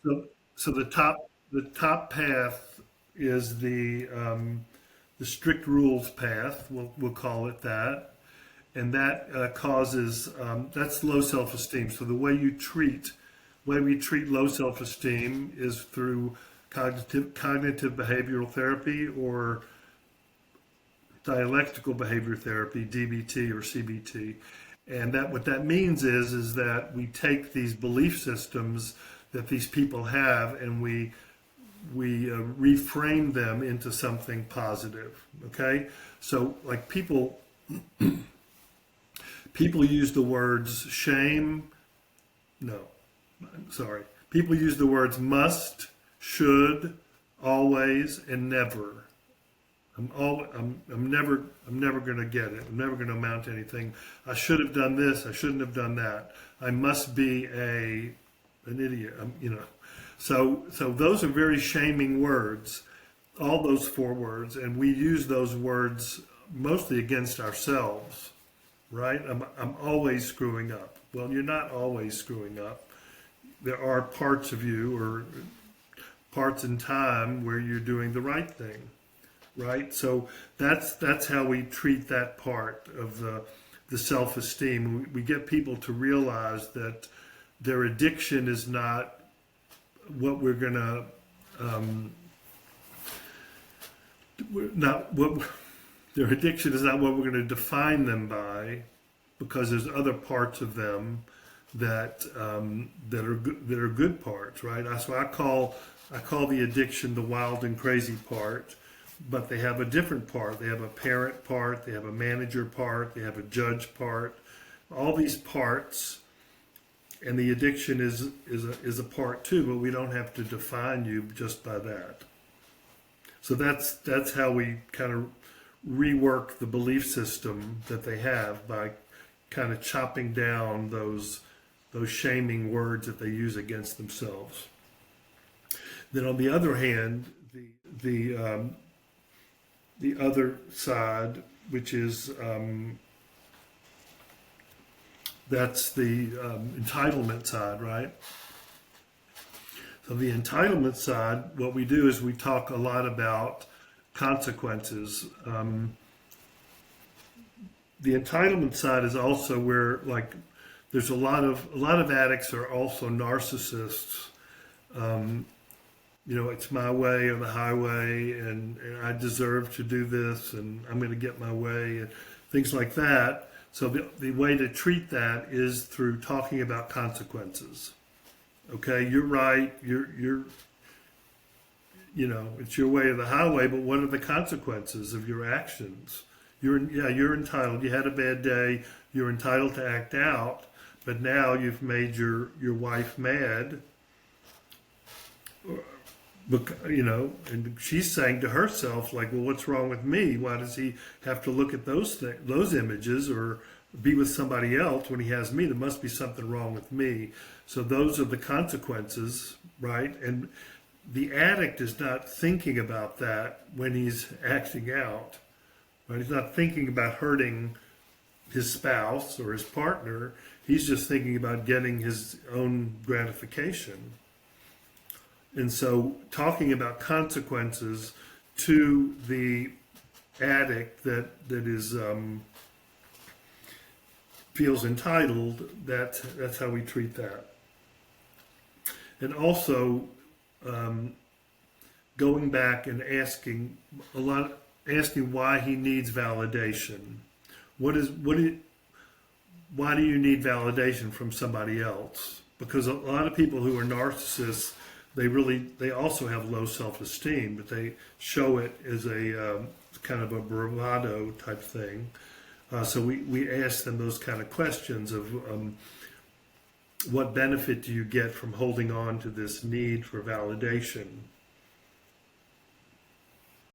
So the top path is the strict rules path. We'll call it that, and that causes that's low self-esteem. So the way we treat low self-esteem is through cognitive behavioral therapy or dialectical behavior therapy, DBT or CBT. And that what that means is that we take these belief systems that these people have and we reframe them into something positive. Okay, so like people use the words shame. No, I'm sorry. People use the words must, should, always, and never. I'm never going to get it. I'm never going to amount to anything. I should have done this. I shouldn't have done that. I must be an idiot. So those are very shaming words. All those four words, and we use those words mostly against ourselves, right? I'm always screwing up. Well, you're not always screwing up. There are parts of you or parts in time where you're doing the right thing, right? So that's how we treat that part of the self-esteem. We get people to realize that their addiction is not what we're gonna not what their addiction is not what we're going to define them by, because there's other parts of them that that are good parts, right? That's why I call the addiction the wild and crazy part, but they have a different part. They have a parent part, they have a manager part, they have a judge part. All these parts, and the addiction is a part too, but we don't have to define you just by that. So that's how we kind of rework the belief system that they have by kind of chopping down those shaming words that they use against themselves. Then on the other hand, the other side, which is that's the entitlement side, right? So the entitlement side, what we do is we talk a lot about consequences. The entitlement side is also where, like, there's a lot of addicts are also narcissists. It's my way or the highway, and I deserve to do this, and I'm going to get my way, and things like that. So the way to treat that is through talking about consequences. Okay, you're right. It's your way or the highway, but what are the consequences of your actions? You're entitled. You had a bad day. You're entitled to act out, but now you've made your wife mad. And she's saying to herself, like, well, what's wrong with me? Why does he have to look at those images or be with somebody else when he has me? There must be something wrong with me. So those are the consequences, right? And the addict is not thinking about that when he's acting out, right? He's not thinking about hurting his spouse or his partner. He's just thinking about getting his own gratification. And so talking about consequences to the addict that is feels entitled, that's how we treat that. And also going back and asking why he needs validation. Why do you need validation from somebody else? Because a lot of people who are narcissists, they also have low self-esteem, but they show it as a kind of a bravado type thing. So we ask them those kind of questions of what benefit do you get from holding on to this need for validation?